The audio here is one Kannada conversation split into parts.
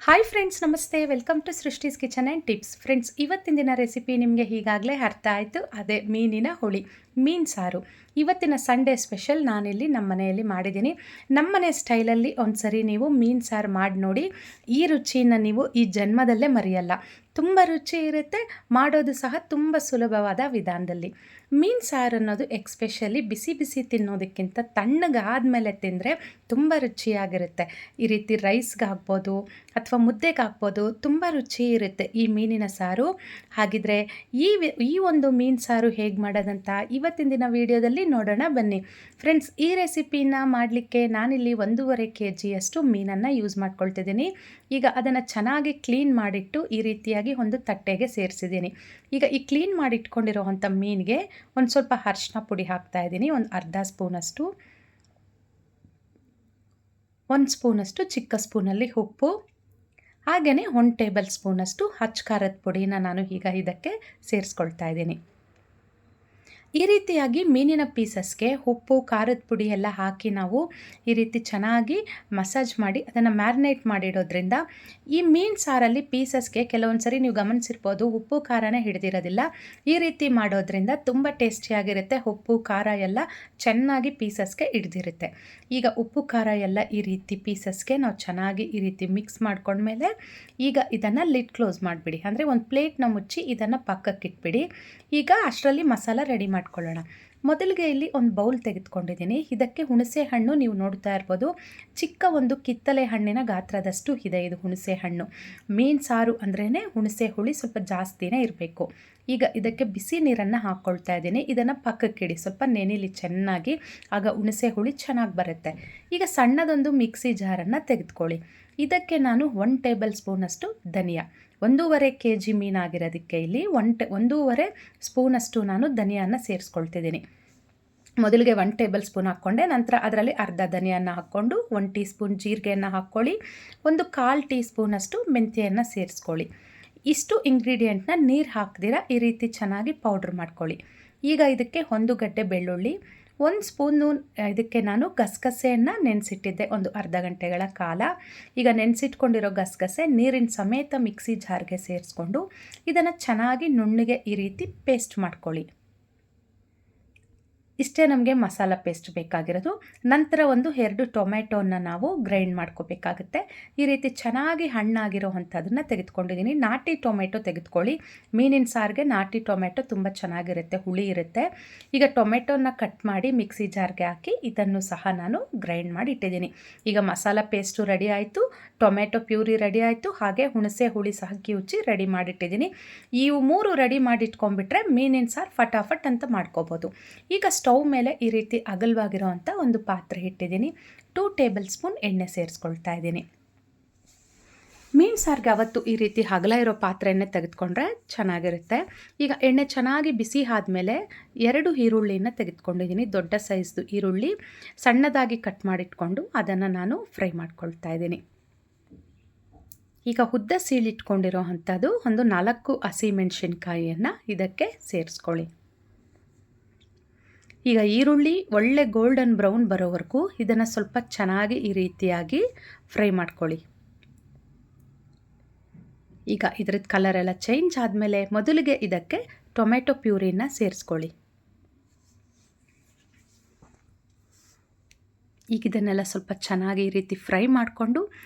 ಹಾಯ್ ಫ್ರೆಂಡ್ಸ್, ನಮಸ್ತೆ. Welcome to Srishti's kitchen and tips. Friends, ಇವತ್ತಿನ ದಿನ ರೆಸಿಪಿ ನಿಮಗೆ ಈಗಾಗಲೇ ಅರ್ಥ ಆಯಿತು. ಅದೇ ಮೀನಿನ ಹುಳಿ, ಮೀನು ಸಾರು. ಇವತ್ತಿನ ಸಂಡೇ ಸ್ಪೆಷಲ್ ನಾನಿಲ್ಲಿ ನಮ್ಮ ಮನೆಯಲ್ಲಿ ಮಾಡಿದ್ದೀನಿ. ನಮ್ಮನೆ ಸ್ಟೈಲಲ್ಲಿ ಒಂದು ಸರಿ ನೀವು ಮೀನು ಸಾರು ಮಾಡಿ ನೋಡಿ. ಈ ರುಚಿನ ನೀವು ಈ ಜನ್ಮದಲ್ಲೇ ಮರೆಯಲ್ಲ. ತುಂಬ ರುಚಿ ಇರುತ್ತೆ, ಮಾಡೋದು ಸಹ ತುಂಬ ಸುಲಭವಾದ ವಿಧಾನದಲ್ಲಿ. ಮೀನು ಸಾರು ಅನ್ನೋದು ಎಕ್ಸ್ಪೆಷಲಿ ಬಿಸಿ ಬಿಸಿ ತಿನ್ನೋದಕ್ಕಿಂತ ತಣ್ಣಗಾದ್ಮೇಲೆ ತಿಂದರೆ ತುಂಬ ರುಚಿಯಾಗಿರುತ್ತೆ. ಈ ರೀತಿ ರೈಸ್ಗೆ ಹಾಕ್ಬೋದು ಅಥವಾ ಮುದ್ದೆಗೆ ಹಾಕ್ಬೋದು, ತುಂಬ ರುಚಿ ಇರುತ್ತೆ ಈ ಮೀನಿನ ಸಾರು. ಹಾಗಿದ್ರೆ ಈ ಒಂದು ಮೀನು ಸಾರು ಹೇಗೆ ಮಾಡೋದಂತ ಇವತ್ತಿನ ದಿನ ವಿಡಿಯೋದಲ್ಲಿ ನೋಡೋಣ ಬನ್ನಿ. ಫ್ರೆಂಡ್ಸ್, ಈ ರೆಸಿಪಿನ ಮಾಡಲಿಕ್ಕೆ ನಾನಿಲ್ಲಿ 1.5 kg ಮೀನನ್ನು ಯೂಸ್ ಮಾಡ್ಕೊಳ್ತಿದ್ದೀನಿ. ಈಗ ಅದನ್ನು ಚೆನ್ನಾಗಿ ಕ್ಲೀನ್ ಮಾಡಿಟ್ಟು ಈ ರೀತಿಯಾಗಿ ಒಂದು ತಟ್ಟೆಗೆ ಸೇರಿಸಿದ್ದೀನಿ. ಈಗ ಈ ಕ್ಲೀನ್ ಮಾಡಿ ಇಟ್ಕೊಂಡಿರೋವಂಥ ಮೀನಿಗೆ ಒಂದು ಸ್ವಲ್ಪ ಅರಿಶಿನ ಪುಡಿ ಹಾಕ್ತಾಯಿದ್ದೀನಿ. ಒಂದು ಅರ್ಧ ಸ್ಪೂನಷ್ಟು, 1 ಸ್ಪೂನಷ್ಟು ಚಿಕ್ಕ ಸ್ಪೂನಲ್ಲಿ ಉಪ್ಪು, ಹಾಗೆಯೇ 1 ಟೇಬಲ್ ಸ್ಪೂನಷ್ಟು ಅಚ್ಚ ಖಾರದ ಪುಡಿನ ನಾನು ಈಗ ಇದಕ್ಕೆ ಸೇರಿಸ್ಕೊಳ್ತಾ ಇದ್ದೀನಿ. ಈ ರೀತಿಯಾಗಿ ಮೀನಿನ ಪೀಸಸ್ಗೆ ಉಪ್ಪು, ಖಾರದ ಪುಡಿ ಎಲ್ಲ ಹಾಕಿ ನಾವು ಈ ರೀತಿ ಚೆನ್ನಾಗಿ ಮಸಾಜ್ ಮಾಡಿ ಅದನ್ನು ಮ್ಯಾರಿನೇಟ್ ಮಾಡಿಡೋದ್ರಿಂದ ಈ ಮೀನು ಸಾರಲ್ಲಿ ಪೀಸಸ್ಗೆ ಕೆಲವೊಂದು ಸರಿ ನೀವು ಗಮನಿಸಿರ್ಬೋದು, ಉಪ್ಪು ಖಾರನೇ ಹಿಡಿದಿರೋದಿಲ್ಲ. ಈ ರೀತಿ ಮಾಡೋದ್ರಿಂದ ತುಂಬ ಟೇಸ್ಟಿಯಾಗಿರುತ್ತೆ. ಉಪ್ಪು ಖಾರ ಎಲ್ಲ ಚೆನ್ನಾಗಿ ಪೀಸಸ್ಗೆ ಹಿಡ್ದಿರುತ್ತೆ. ಈಗ ಉಪ್ಪು ಖಾರ ಎಲ್ಲ ಈ ರೀತಿ ಪೀಸಸ್ಗೆ ನಾವು ಚೆನ್ನಾಗಿ ಈ ರೀತಿ ಮಿಕ್ಸ್ ಮಾಡ್ಕೊಂಡ್ಮೇಲೆ ಈಗ ಇದನ್ನು ಲಿಡ್ ಕ್ಲೋಸ್ ಮಾಡಿಬಿಡಿ. ಅಂದರೆ ಒಂದು ಪ್ಲೇಟ್ನ ಮುಚ್ಚಿ ಇದನ್ನು ಪಕ್ಕಕ್ಕೆ ಇಟ್ಬಿಡಿ. ಈಗ ಅಷ್ಟರಲ್ಲಿ ಮಸಾಲ ರೆಡಿ ಮಾಡ್ಕೊಳ್ಳೋಣ. ಮೊದಲಿಗೆ ಇಲ್ಲಿ ಒಂದು ಬೌಲ್ ತೆಗೆದುಕೊಂಡಿದ್ದೀನಿ. ಇದಕ್ಕೆ ಹುಣಸೆ ಹಣ್ಣು ನೀವು ನೋಡ್ತಾ ಇರ್ಬೋದು, ಚಿಕ್ಕ ಒಂದು ಕಿತ್ತಲೆ ಹಣ್ಣಿನ ಗಾತ್ರದಷ್ಟು ಇದೆ ಇದು ಹುಣಸೆ ಹಣ್ಣು. ಮೀನು ಸಾರು ಅಂದ್ರೇ ಹುಣಸೆ ಹುಳಿ ಸ್ವಲ್ಪ ಜಾಸ್ತಿನೇ ಇರಬೇಕು. ಈಗ ಇದಕ್ಕೆ ಬಿಸಿ ನೀರನ್ನು ಹಾಕ್ಕೊಳ್ತಾ ಇದ್ದೀನಿ. ಇದನ್ನು ಪಕ್ಕಕ್ಕಿಡಿ, ಸ್ವಲ್ಪ ನೆನೆಲಿ ಚೆನ್ನಾಗಿ, ಆಗ ಹುಣಸೆ ಹುಳಿ ಚೆನ್ನಾಗಿ ಬರುತ್ತೆ. ಈಗ ಸಣ್ಣದೊಂದು ಮಿಕ್ಸಿ ಜಾರನ್ನು ತೆಗೆದುಕೊಳ್ಳಿ. ಇದಕ್ಕೆ ನಾನು 1 ಟೇಬಲ್ ಸ್ಪೂನಷ್ಟು ಧನಿಯಾ, 1.5 kg ಮೀನಾಗಿರೋದಕ್ಕೆ ಇಲ್ಲಿ 1.5 ಸ್ಪೂನಷ್ಟು ನಾನು ಧನಿಯಾನ ಸೇರಿಸ್ಕೊಳ್ತಿದ್ದೀನಿ. ಮೊದಲಿಗೆ 1 ಟೇಬಲ್ ಸ್ಪೂನ್ ಹಾಕ್ಕೊಂಡೆ, ನಂತರ ಅದರಲ್ಲಿ ಅರ್ಧ ಧನಿಯಾನ ಹಾಕ್ಕೊಂಡು 1 ಟೀ ಸ್ಪೂನ್ ಜೀರಿಗೆಯನ್ನು ಹಾಕ್ಕೊಳ್ಳಿ, ಒಂದು 1/4 ಟೀ ಸ್ಪೂನಷ್ಟು ಮೆಂತ್ಯೆಯನ್ನು ಸೇರಿಸ್ಕೊಳ್ಳಿ. ಇಷ್ಟು ಇಂಗ್ರೀಡಿಯೆಂಟ್ನ ನೀರು ಹಾಕ್ದಿರ ಈ ರೀತಿ ಚೆನ್ನಾಗಿ ಪೌಡ್ರ್ ಮಾಡ್ಕೊಳ್ಳಿ. ಈಗ ಇದಕ್ಕೆ 1 ಗಡ್ಡೆ ಬೆಳ್ಳುಳ್ಳಿ, 1 ಸ್ಪೂನು ಇದಕ್ಕೆ ನಾನು ಗಸಗಸೆಯನ್ನು ನೆನೆಸಿಟ್ಟಿದ್ದೆ ಒಂದು ಅರ್ಧ ಗಂಟೆಗಳ ಕಾಲ. ಈಗ ನೆನೆಸಿಟ್ಕೊಂಡಿರೋ ಗಸಗಸೆ ನೀರಿನ ಸಮೇತ ಮಿಕ್ಸಿ ಜಾರ್ಗೆ ಸೇರಿಸ್ಕೊಂಡು ಇದನ್ನು ಚೆನ್ನಾಗಿ ನುಣ್ಣಗೆ ಈ ರೀತಿ ಪೇಸ್ಟ್ ಮಾಡ್ಕೊಳ್ಳಿ. ಇಷ್ಟೇ ನಮಗೆ ಮಸಾಲ ಪೇಸ್ಟ್ ಬೇಕಾಗಿರೋದು. ನಂತರ 2 ಟೊಮೆಟೋನ ನಾವು ಗ್ರೈಂಡ್ ಮಾಡ್ಕೋಬೇಕಾಗುತ್ತೆ. ಈ ರೀತಿ ಚೆನ್ನಾಗಿ ಹಣ್ಣಾಗಿರೋ ಅಂಥದ್ದನ್ನು ತೆಗೆದುಕೊಂಡಿದ್ದೀನಿ. ನಾಟಿ ಟೊಮೆಟೊ ತೆಗೆದುಕೊಳ್ಳಿ. ಮೀನಿನ ಸಾರಿಗೆ ನಾಟಿ ಟೊಮೆಟೊ ತುಂಬ ಚೆನ್ನಾಗಿರುತ್ತೆ, ಹುಳಿ ಇರುತ್ತೆ. ಈಗ ಟೊಮೆಟೊನ ಕಟ್ ಮಾಡಿ ಮಿಕ್ಸಿ ಜಾರ್ಗೆ ಹಾಕಿ ಇದನ್ನು ಸಹ ನಾನು ಗ್ರೈಂಡ್ ಮಾಡಿ ಇಟ್ಟಿದ್ದೀನಿ. ಈಗ ಮಸಾಲ ಪೇಸ್ಟು ರೆಡಿ ಆಯಿತು, ಟೊಮೆಟೊ ಪ್ಯೂರಿ ರೆಡಿ ಆಯಿತು, ಹಾಗೆ ಹುಣಸೆ ಹುಳಿ ಸಹ ಕಿವುಚಿ ರೆಡಿ ಮಾಡಿಟ್ಟಿದ್ದೀನಿ. ಇವು 3 ರೆಡಿ ಮಾಡಿಟ್ಕೊಂಡ್ಬಿಟ್ರೆ ಮೀನಿನ ಸಾರು ಫಟಾಫಟ್ ಅಂತ ಮಾಡ್ಕೋಬೋದು. ಈಗ ಸ್ಟವ್ ಮೇಲೆ ಈ ರೀತಿ ಅಗಲವಾಗಿರೋ ಅಂಥ ಒಂದು ಪಾತ್ರೆ ಇಟ್ಟಿದ್ದೀನಿ. 2 ಟೇಬಲ್ ಸ್ಪೂನ್ ಎಣ್ಣೆ ಸೇರಿಸ್ಕೊಳ್ತಾ ಇದ್ದೀನಿ. ಮೀನು ಸಾರಿಗೆ ಅವತ್ತು ಈ ರೀತಿ ಅಗಲ ಇರೋ ಪಾತ್ರೆಯನ್ನೇ ತೆಗೆದುಕೊಂಡ್ರೆ ಚೆನ್ನಾಗಿರುತ್ತೆ. ಈಗ ಎಣ್ಣೆ ಚೆನ್ನಾಗಿ ಬಿಸಿ ಆದಮೇಲೆ 2 ಈರುಳ್ಳಿನ ತೆಗೆದುಕೊಂಡಿದ್ದೀನಿ. ದೊಡ್ಡ ಸೈಜ್ದು ಈರುಳ್ಳಿ ಸಣ್ಣದಾಗಿ ಕಟ್ ಮಾಡಿಟ್ಕೊಂಡು ಅದನ್ನು ನಾನು ಫ್ರೈ ಮಾಡ್ಕೊಳ್ತಾ ಇದ್ದೀನಿ. ಈಗ ಉದ್ದ ಸೀಳಿಟ್ಕೊಂಡಿರೋ ಅಂಥದ್ದು ಒಂದು 4 ಹಸಿಮೆಣಸಿನ್ಕಾಯಿಯನ್ನು ಇದಕ್ಕೆ ಸೇರಿಸ್ಕೊಳ್ಳಿ. ಈಗ ಈರುಳ್ಳಿ ಒಳ್ಳೆ ಗೋಲ್ಡನ್ ಬ್ರೌನ್ ಬರೋವರೆಗೂ ಇದನ್ನು ಸ್ವಲ್ಪ ಚೆನ್ನಾಗಿ ಈ ರೀತಿಯಾಗಿ ಫ್ರೈ ಮಾಡ್ಕೊಳ್ಳಿ. ಈಗ ಇದ್ರದ್ದು ಕಲರೆಲ್ಲ ಚೇಂಜ್ ಆದಮೇಲೆ ಮೊದಲಿಗೆ ಇದಕ್ಕೆ ಟೊಮೆಟೊ ಪ್ಯೂರಿನ ಸೇರಿಸ್ಕೊಳ್ಳಿ. ಈಗ ಇದನ್ನೆಲ್ಲ ಸ್ವಲ್ಪ ಚೆನ್ನಾಗಿ ಈ ರೀತಿ ಫ್ರೈ ಮಾಡಿಕೊಂಡು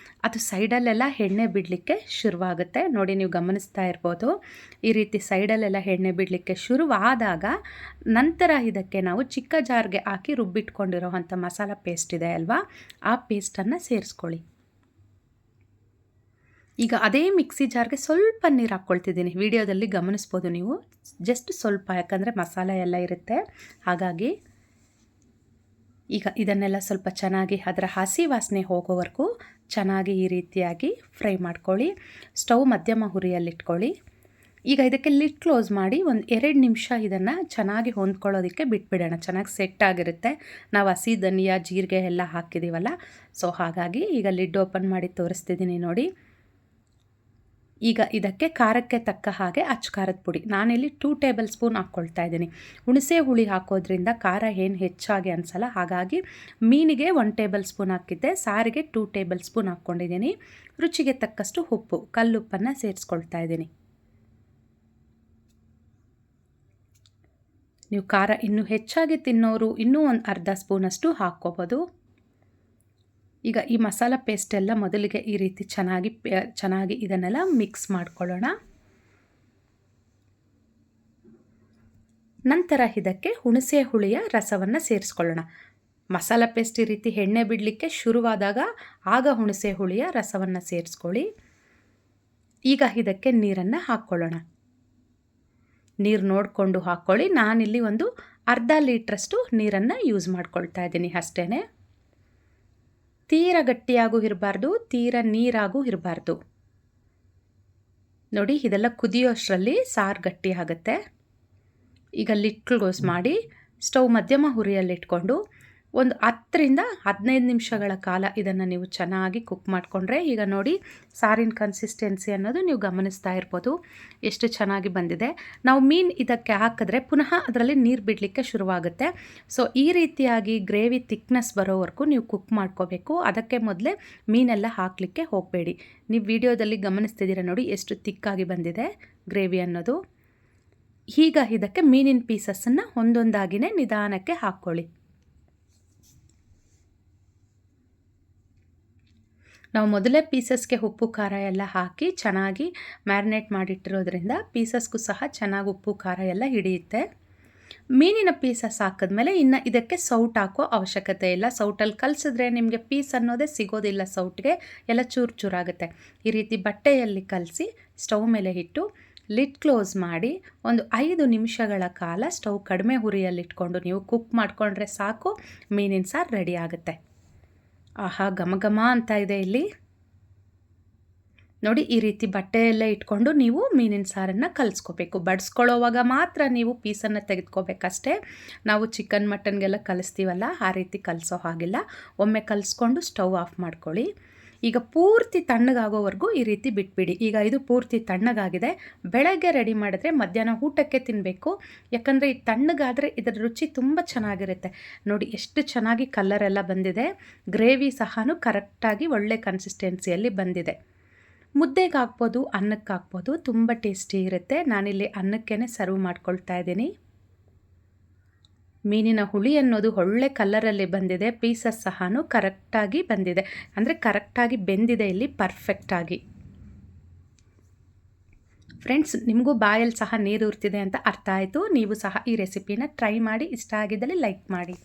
ಅದು ಸೈಡಲ್ಲೆಲ್ಲ ಎಣ್ಣೆ ಬಿಡಲಿಕ್ಕೆ ಶುರುವಾಗುತ್ತೆ. ನೋಡಿ, ನೀವು ಗಮನಿಸ್ತಾ ಇರ್ಬೋದು, ಈ ರೀತಿ ಸೈಡಲ್ಲೆಲ್ಲ ಎಣ್ಣೆ ಬಿಡಲಿಕ್ಕೆ ಶುರುವಾದಾಗ ನಂತರ ಇದಕ್ಕೆ ನಾವು ಚಿಕ್ಕ ಜಾರ್ಗೆ ಹಾಕಿ ರುಬ್ಬಿಟ್ಕೊಂಡಿರೋ ಅಂಥ ಮಸಾಲ ಪೇಸ್ಟ್ ಇದೆ ಅಲ್ವಾ, ಆ ಪೇಸ್ಟನ್ನು ಸೇರಿಸ್ಕೊಳ್ಳಿ. ಈಗ ಅದೇ ಮಿಕ್ಸಿ ಜಾರ್ಗೆ ಸ್ವಲ್ಪ ನೀರು ಹಾಕ್ಕೊಳ್ತಿದ್ದೀನಿ. ವಿಡಿಯೋದಲ್ಲಿ ಗಮನಿಸ್ಬೋದು ನೀವು, ಜಸ್ಟ್ ಸ್ವಲ್ಪ, ಯಾಕಂದರೆ ಮಸಾಲೆ ಎಲ್ಲ ಇರುತ್ತೆ ಹಾಗಾಗಿ. ಈಗ ಇದನ್ನೆಲ್ಲ ಸ್ವಲ್ಪ ಚೆನ್ನಾಗಿ ಅದರ ಹಸಿ ವಾಸನೆ ಹೋಗೋವರೆಗೂ ಚೆನ್ನಾಗಿ ಈ ರೀತಿಯಾಗಿ ಫ್ರೈ ಮಾಡ್ಕೊಳ್ಳಿ. ಸ್ಟವ್ ಮಧ್ಯಮ ಹುರಿಯಲ್ಲಿಟ್ಕೊಳ್ಳಿ. ಈಗ ಇದಕ್ಕೆ ಲಿಡ್ ಕ್ಲೋಸ್ ಮಾಡಿ ಒಂದು 2 ನಿಮಿಷ ಇದನ್ನು ಚೆನ್ನಾಗಿ ಹೊಂದ್ಕೊಳ್ಳೋದಕ್ಕೆ ಬಿಟ್ಬಿಡೋಣ. ಚೆನ್ನಾಗಿ ಸೆಟ್ ಆಗಿರುತ್ತೆ, ನಾವು ಹಸಿ ಧನಿಯಾ ಜೀರಿಗೆ ಎಲ್ಲ ಹಾಕಿದ್ದೀವಲ್ಲ, ಸೊ ಹಾಗಾಗಿ ಈಗ ಲಿಡ್ ಓಪನ್ ಮಾಡಿ ತೋರಿಸ್ತಿದ್ದೀನಿ ನೋಡಿ. ಈಗ ಇದಕ್ಕೆ ಖಾರಕ್ಕೆ ತಕ್ಕ ಹಾಗೆ ಖಾರದ ಪುಡಿ ನಾನಿಲ್ಲಿ 2 ಟೇಬಲ್ ಸ್ಪೂನ್ ಹಾಕ್ಕೊಳ್ತಾ ಇದ್ದೀನಿ. ಹುಣಸೆ ಹುಳಿ ಹಾಕೋದ್ರಿಂದ ಖಾರ ಏನು ಹೆಚ್ಚಾಗಿ ಅನಿಸಲ್ಲ. ಹಾಗಾಗಿ ಮೀನಿಗೆ 1 ಟೇಬಲ್ ಸ್ಪೂನ್ ಹಾಕಿದ್ದೆ, ಸಾರಿಗೆ 2 ಟೇಬಲ್ ಸ್ಪೂನ್ ಹಾಕ್ಕೊಂಡಿದ್ದೀನಿ. ರುಚಿಗೆ ತಕ್ಕಷ್ಟು ಉಪ್ಪು, ಕಲ್ಲುಪ್ಪನ್ನು ಸೇರಿಸ್ಕೊಳ್ತಾ ಇದ್ದೀನಿ. ನೀವು ಖಾರ ಇನ್ನೂ ಹೆಚ್ಚಾಗಿ ತಿನ್ನೋರು ಇನ್ನೂ ಒಂದು ಅರ್ಧ ಸ್ಪೂನಷ್ಟು ಹಾಕ್ಕೋಬೋದು. ಈಗ ಈ ಮಸಾಲ ಪೇಸ್ಟೆಲ್ಲ ಮೊದಲಿಗೆ ಈ ರೀತಿ ಚೆನ್ನಾಗಿ ಇದನ್ನೆಲ್ಲ ಮಿಕ್ಸ್ ಮಾಡ್ಕೊಳ್ಳೋಣ. ನಂತರ ಇದಕ್ಕೆ ಹುಣಸೆ ಹುಳಿಯ ರಸವನ್ನು ಸೇರಿಸ್ಕೊಳ್ಳೋಣ. ಮಸಾಲ ಪೇಸ್ಟ್ ಈ ರೀತಿ ಎಣ್ಣೆ ಬಿಡಲಿಕ್ಕೆ ಶುರುವಾದಾಗ ಆಗ ಹುಣಸೆ ಹುಳಿಯ ರಸವನ್ನು ಸೇರಿಸ್ಕೊಳ್ಳಿ. ಈಗ ಇದಕ್ಕೆ ನೀರನ್ನು ಹಾಕ್ಕೊಳ್ಳೋಣ. ನೀರು ನೋಡಿಕೊಂಡು ಹಾಕ್ಕೊಳ್ಳಿ. ನಾನಿಲ್ಲಿ ಒಂದು ಅರ್ಧ ಲೀಟ್ರಷ್ಟು ನೀರನ್ನು ಯೂಸ್ ಮಾಡ್ಕೊಳ್ತಾ ಇದ್ದೀನಿ ಅಷ್ಟೇ. ತೀರ ಗಟ್ಟಿಯಾಗೂ ಇರಬಾರ್ದು, ತೀರ ನೀರಾಗೂ ಇರಬಾರ್ದು. ನೋಡಿ, ಇದೆಲ್ಲ ಕುದಿಯೋಷ್ಟರಲ್ಲಿ ಸಾರು ಗಟ್ಟಿ ಆಗುತ್ತೆ. ಈಗ ಲಿಡ್ ಕ್ಲೋಸ್ ಮಾಡಿ ಸ್ಟವ್ ಮಧ್ಯಮ ಹುರಿಯಲ್ಲಿಟ್ಕೊಂಡು ಒಂದು 10 ರಿಂದ 15 ನಿಮಿಷಗಳ ಕಾಲ ಇದನ್ನು ನೀವು ಚೆನ್ನಾಗಿ ಕುಕ್ ಮಾಡಿಕೊಂಡ್ರೆ, ಈಗ ನೋಡಿ ಸಾರಿನ ಕನ್ಸಿಸ್ಟೆನ್ಸಿ ಅನ್ನೋದು ನೀವು ಗಮನಿಸ್ತಾ ಇರ್ಬೋದು ಎಷ್ಟು ಚೆನ್ನಾಗಿ ಬಂದಿದೆ. ನಾವು ಮೀನು ಇದಕ್ಕೆ ಹಾಕಿದ್ರೆ ಪುನಃ ಅದರಲ್ಲಿ ನೀರು ಬಿಡಲಿಕ್ಕೆ ಶುರುವಾಗುತ್ತೆ. ಸೊ ಈ ರೀತಿಯಾಗಿ ಗ್ರೇವಿ ಥಿಕ್ನೆಸ್ ಬರೋವರೆಗೂ ನೀವು ಕುಕ್ ಮಾಡ್ಕೋಬೇಕು. ಅದಕ್ಕೆ ಮೊದಲೇ ಮೀನೆಲ್ಲ ಹಾಕಲಿಕ್ಕೆ ಹೋಗಬೇಡಿ. ನೀವು ವಿಡಿಯೋದಲ್ಲಿ ಗಮನಿಸ್ತಿದ್ದೀರ ನೋಡಿ ಎಷ್ಟು ಥಿಕ್ಕಾಗಿ ಬಂದಿದೆ ಗ್ರೇವಿ ಅನ್ನೋದು. ಈಗ ಇದಕ್ಕೆ ಮೀನಿನ ಪೀಸಸ್ಸನ್ನು ಒಂದೊಂದಾಗಿಯೇ ನಿಧಾನಕ್ಕೆ ಹಾಕ್ಕೊಳ್ಳಿ. ನಾವು ಮೊದಲೇ ಪೀಸಸ್ಗೆ ಉಪ್ಪು ಖಾರ ಎಲ್ಲ ಹಾಕಿ ಚೆನ್ನಾಗಿ ಮ್ಯಾರಿನೇಟ್ ಮಾಡಿಟ್ಟಿರೋದ್ರಿಂದ ಪೀಸಸ್ಗೂ ಸಹ ಚೆನ್ನಾಗಿ ಉಪ್ಪು ಖಾರ ಎಲ್ಲ ಹಿಡಿಯುತ್ತೆ. ಮೀನಿನ ಪೀಸಸ್ ಹಾಕಿದ್ಮೇಲೆ ಇನ್ನು ಇದಕ್ಕೆ ಸೌಟ್ ಹಾಕೋ ಅವಶ್ಯಕತೆ ಇಲ್ಲ. ಸೌಟಲ್ಲಿ ಕಲಸಿದ್ರೆ ನಿಮಗೆ ಪೀಸ್ ಅನ್ನೋದೇ ಸಿಗೋದಿಲ್ಲ, ಸೌಟ್ಗೆ ಎಲ್ಲ ಚೂರು ಚೂರಾಗುತ್ತೆ. ಈ ರೀತಿ ಬಟ್ಟೆಯಲ್ಲಿ ಕಲಸಿ ಸ್ಟವ್ ಮೇಲೆ ಇಟ್ಟು ಲಿಡ್ ಕ್ಲೋಸ್ ಮಾಡಿ ಒಂದು 5 ನಿಮಿಷಗಳ ಕಾಲ ಸ್ಟವ್ ಕಡಿಮೆ ಹುರಿಯಲ್ಲಿಟ್ಕೊಂಡು ನೀವು ಕುಕ್ ಮಾಡಿಕೊಂಡ್ರೆ ಸಾಕು, ಮೀನಿನ ಸಾರು ರೆಡಿ ಆಗುತ್ತೆ. ಆಹಾ, ಘಮ ಅಂತ ಇದೆ ಇಲ್ಲಿ ನೋಡಿ. ಈ ರೀತಿ ಬಟ್ಟೆಯಲ್ಲೇ ಇಟ್ಕೊಂಡು ನೀವು ಮೀನಿನ ಸಾರನ್ನು ಕಲಿಸ್ಕೋಬೇಕು. ಬಡಿಸ್ಕೊಳ್ಳೋವಾಗ ಮಾತ್ರ ನೀವು ಪೀಸನ್ನು ತೆಗೆದುಕೋಬೇಕಷ್ಟೇ. ನಾವು ಚಿಕನ್ ಮಟನ್ಗೆಲ್ಲ ಕಲಿಸ್ತೀವಲ್ಲ, ಆ ರೀತಿ ಕಲಿಸೋ ಹಾಗಿಲ್ಲ. ಒಮ್ಮೆ ಕಲಿಸ್ಕೊಂಡು ಸ್ಟವ್ ಆಫ್ ಮಾಡ್ಕೊಳ್ಳಿ. ಈಗ ಪೂರ್ತಿ ತಣ್ಣಗಾಗೋವರೆಗೂ ಈ ರೀತಿ ಬಿಟ್ಬಿಡಿ. ಈಗ ಇದು ಪೂರ್ತಿ ತಣ್ಣಗಾಗಿದೆ. ಬೆಳಗ್ಗೆ ರೆಡಿ ಮಾಡಿದ್ರೆ ಮಧ್ಯಾಹ್ನ ಊಟಕ್ಕೆ ತಿನ್ನಬೇಕು. ಯಾಕಂದರೆ ಈ ತಣ್ಣಗಾದರೆ ಇದರ ರುಚಿ ತುಂಬ ಚೆನ್ನಾಗಿರುತ್ತೆ. ನೋಡಿ ಎಷ್ಟು ಚೆನ್ನಾಗಿ ಕಲರೆಲ್ಲ ಬಂದಿದೆ. ಗ್ರೇವಿ ಸಹ ಕರೆಕ್ಟಾಗಿ ಒಳ್ಳೆ ಕನ್ಸಿಸ್ಟೆನ್ಸಿಯಲ್ಲಿ ಬಂದಿದೆ. ಮುದ್ದೆಗೆ ಹಾಕ್ಬೋದು, ಅನ್ನಕ್ಕೆ ಹಾಕ್ಬೋದು, ತುಂಬ ಟೇಸ್ಟಿ ಇರುತ್ತೆ. ನಾನಿಲ್ಲಿ ಅನ್ನಕ್ಕೇ ಸರ್ವ್ ಮಾಡ್ಕೊಳ್ತಾ ಇದ್ದೀನಿ. ಮೀನಿನ ಹುಳಿ ಅನ್ನೋದು ಒಳ್ಳೆ ಕಲರಲ್ಲಿ ಬಂದಿದೆ. ಪೀಸಸ್ ಸಹ ಕರೆಕ್ಟಾಗಿ ಬಂದಿದೆ, ಅಂದರೆ ಕರೆಕ್ಟಾಗಿ ಬೆಂದಿದೆ ಇಲ್ಲಿ ಪರ್ಫೆಕ್ಟಾಗಿ. ಫ್ರೆಂಡ್ಸ್, ನಿಮಗೂ ಬಾಯಲ್ಲಿ ಸಹ ನೀರು ಉರ್ತಿದೆ ಅಂತ ಅರ್ಥ ಆಯಿತು. ನೀವು ಸಹ ಈ ರೆಸಿಪಿನ ಟ್ರೈ ಮಾಡಿ. ಇಷ್ಟ ಆಗಿದ್ದಲ್ಲಿ ಲೈಕ್ ಮಾಡಿ.